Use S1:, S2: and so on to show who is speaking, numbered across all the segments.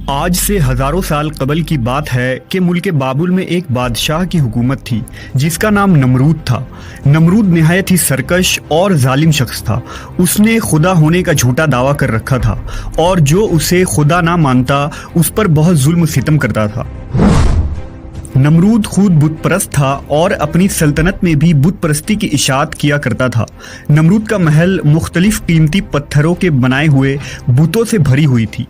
S1: آج سے ہزاروں سال قبل کی بات ہے کہ ملک بابل میں ایک بادشاہ کی حکومت تھی جس کا نام نمرود تھا۔ نمرود نہایت ہی سرکش اور ظالم شخص تھا۔ اس نے خدا ہونے کا جھوٹا دعویٰ کر رکھا تھا اور جو اسے خدا نہ مانتا اس پر بہت ظلم و ستم کرتا تھا۔ نمرود خود بت پرست تھا اور اپنی سلطنت میں بھی بت پرستی کی اشاعت کیا کرتا تھا۔ نمرود کا محل مختلف قیمتی پتھروں کے بنائے ہوئے بتوں سے بھری ہوئی تھی۔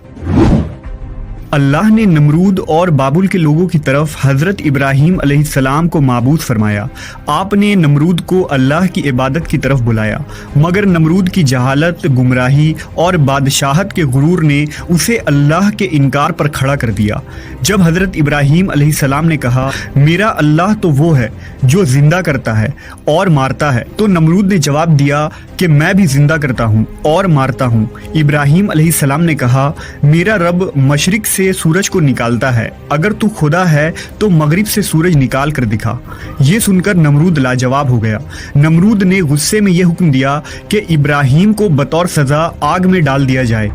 S1: اللہ نے نمرود اور بابل کے لوگوں کی طرف حضرت ابراہیم علیہ السلام کو معبود فرمایا۔ آپ نے نمرود کو اللہ کی عبادت کی طرف بلایا، مگر نمرود کی جہالت، گمراہی اور بادشاہت کے غرور نے اسے اللہ کے انکار پر کھڑا کر دیا۔ جب حضرت ابراہیم علیہ السلام نے کہا میرا اللہ تو وہ ہے جو زندہ کرتا ہے اور مارتا ہے، تو نمرود نے جواب دیا کہ میں بھی زندہ کرتا ہوں اور مارتا ہوں۔ ابراہیم علیہ السلام نے کہا میرا رب مشرق سے سورج کو نکالتا ہے، اگر تو خدا ہے تو مغرب سے سورج نکال کر دکھا۔ یہ سن کر نمرود لاجواب ہو گیا۔ نمرود نے غصے میں یہ حکم دیا کہ ابراہیم کو بطور سزا آگ میں ڈال دیا جائے۔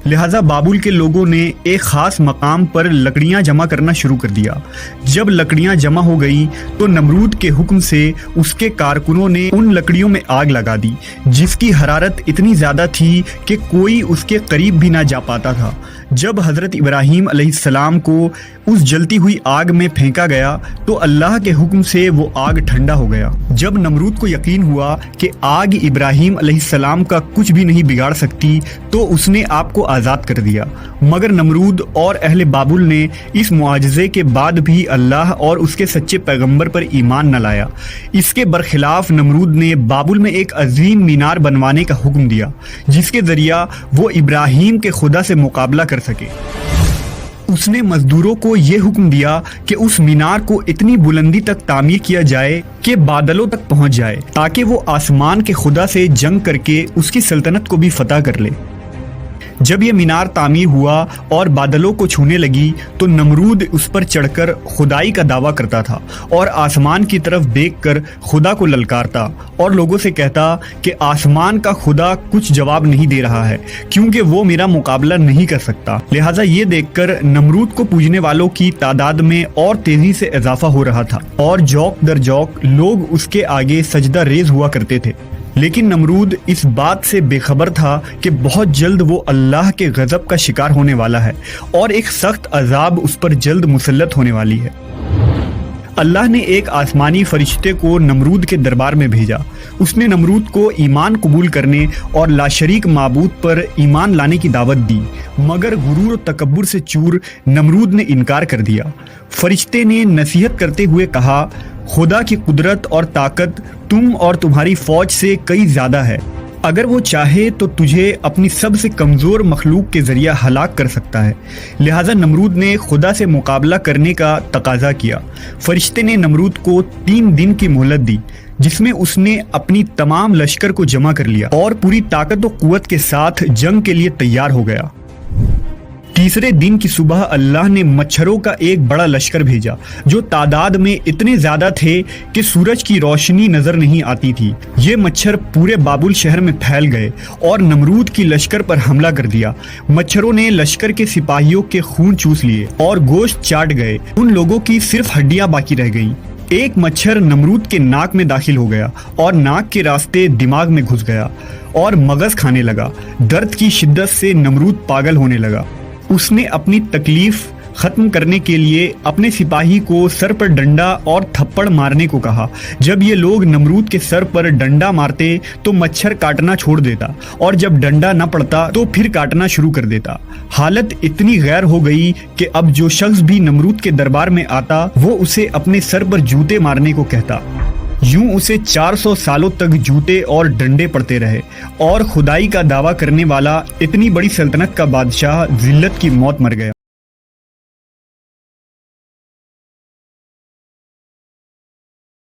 S1: لہٰذا بابل کے لوگوں نے ایک خاص مقام پر لکڑیاں جمع کرنا شروع کر دیا۔ جب لکڑیاں جمع ہو گئی تو نمرود کے حکم سے اس کے کارکنوں نے ان لکڑیوں میں آگ لگا دی، جس کی حرارت اتنی زیادہ تھی کہ کوئی اس کے قریب بھی نہ جا پاتا تھا۔ جب حضرت ابراہیم علیہ السلام کو اس جلتی ہوئی آگ میں پھینکا گیا تو اللہ کے حکم سے وہ آگ ٹھنڈا ہو گیا۔ جب نمرود کو یقین ہوا کہ آگ ابراہیم علیہ السلام کا کچھ بھی نہیں بگاڑ سکتی تو اس نے آپ کو آزاد کر دیا، مگر نمرود اور اہل بابل نے اس معجزے کے بعد بھی اللہ اور اس کے سچے پیغمبر پر ایمان نہ لایا۔ اس کے برخلاف نمرود نے بابل میں ایک عظیم مینار بنوانے کا حکم دیا جس کے ذریعہ وہ ابراہیم کے خدا سے مقابلہ کر سکے۔ اس نے مزدوروں کو یہ حکم دیا کہ اس مینار کو اتنی بلندی تک تعمیر کیا جائے کہ بادلوں تک پہنچ جائے، تاکہ وہ آسمان کے خدا سے جنگ کر کے اس کی سلطنت کو بھی فتح کر لے۔ جب یہ مینار تعمیر ہوا اور بادلوں کو چھونے لگی تو نمرود اس پر چڑھ کر خدائی کا دعویٰ کرتا تھا اور آسمان کی طرف دیکھ کر خدا کو للکارتا اور لوگوں سے کہتا کہ آسمان کا خدا کچھ جواب نہیں دے رہا ہے کیونکہ وہ میرا مقابلہ نہیں کر سکتا۔ لہٰذا یہ دیکھ کر نمرود کو پوجنے والوں کی تعداد میں اور تیزی سے اضافہ ہو رہا تھا اور جوق در جوق لوگ اس کے آگے سجدہ ریز ہوا کرتے تھے۔ لیکن نمرود اس بات سے بے خبر تھا کہ بہت جلد وہ اللہ کے غضب کا شکار ہونے والا ہے اور ایک سخت عذاب اس پر جلد مسلط ہونے والی ہے۔ اللہ نے ایک آسمانی فرشتے کو نمرود کے دربار میں بھیجا۔ اس نے نمرود کو ایمان قبول کرنے اور لاشریک معبود پر ایمان لانے کی دعوت دی، مگر غرور و تکبر سے چور نمرود نے انکار کر دیا۔ فرشتے نے نصیحت کرتے ہوئے کہا خدا کی قدرت اور طاقت تم اور تمہاری فوج سے کئی زیادہ ہے، اگر وہ چاہے تو تجھے اپنی سب سے کمزور مخلوق کے ذریعہ ہلاک کر سکتا ہے۔ لہٰذا نمرود نے خدا سے مقابلہ کرنے کا تقاضا کیا۔ فرشتے نے نمرود کو 3 دن کی مہلت دی جس میں اس نے اپنی تمام لشکر کو جمع کر لیا اور پوری طاقت و قوت کے ساتھ جنگ کے لیے تیار ہو گیا۔ تیسرے دن کی صبح اللہ نے مچھروں کا ایک بڑا لشکر بھیجا جو تعداد میں اتنے زیادہ تھے کہ سورج کی روشنی نظر نہیں آتی تھی۔ یہ مچھر پورے بابل شہر میں پھیل گئے اور نمرود کی لشکر پر حملہ کر دیا۔ مچھروں نے لشکر کے سپاہیوں کے خون چوس لیے اور گوشت چاٹ گئے، ان لوگوں کی صرف ہڈیاں باقی رہ گئیں۔ ایک مچھر نمرود کے ناک میں داخل ہو گیا اور ناک کے راستے دماغ میں گھس گیا اور مغز کھانے لگا۔ درد کی شدت سے نمرود پاگل ہونے لگا۔ اس نے اپنی تکلیف ختم کرنے کے لیے اپنے سپاہی کو سر پر ڈنڈا اور تھپڑ مارنے کو کہا۔ جب یہ لوگ نمرود کے سر پر ڈنڈا مارتے تو مچھر کاٹنا چھوڑ دیتا اور جب ڈنڈا نہ پڑتا تو پھر کاٹنا شروع کر دیتا۔ حالت اتنی غیر ہو گئی کہ اب جو شخص بھی نمرود کے دربار میں آتا وہ اسے اپنے سر پر جوتے مارنے کو کہتا۔ یوں اسے 400 سالوں تک جوتے اور ڈنڈے پڑتے رہے اور خدائی کا دعویٰ کرنے والا اتنی بڑی سلطنت کا بادشاہ ذلت کی موت مر گیا۔